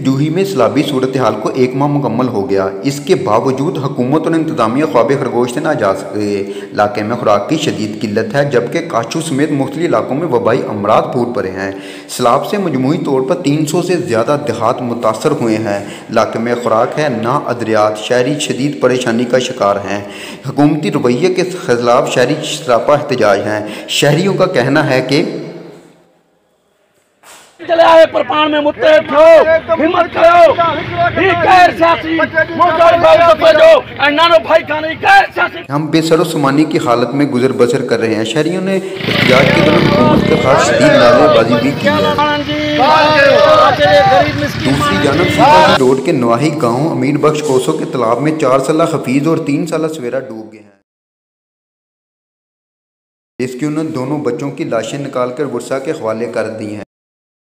जूही में सैलाबी सूरत हाल को 1 माह मुकम्मल हो गया। इसके बावजूद हुकूमत और इंतजामिया ख्वाब खरगोश से ना जा सके। इलाके में खुराक की शदीद किल्लत है, जबकि काशू समेत मुख्तलिफ इलाकों में वबाई अमरात फूट पड़े हैं। सैलाब से मजमूई तौर पर 300 से ज़्यादा देहात मुतासर हुए हैं। इलाके में खुराक है ना अदरियात, शहरी शदीद परेशानी का शिकार हैं। हुकूमती रवैये के खिलाफ शहरी सरापा एहतजाज हैं। शहरियों का कहना है कि चले आए परपान में मुत्तहद हो, हिम्मत करो, गैर सियासी भाई खाने गैर सियासी। हम बेसरो समानी की हालत में गुजर बसर कर रहे हैं। शहरियों ने एहतजाज के दौरान हुकूमत के खिलाफ शदीद नारेबाजी भी की है। दूसरी जानब सीतापुर रोड के नवाही गांव अमीर बख्श कोसो के तालाब में 4 साला हफीज और 3 साला सवेरा डूब गए हैं। इसके उन्होंने दोनों बच्चों की लाशें निकालकर वर्षा के हवाले कर दी हैं।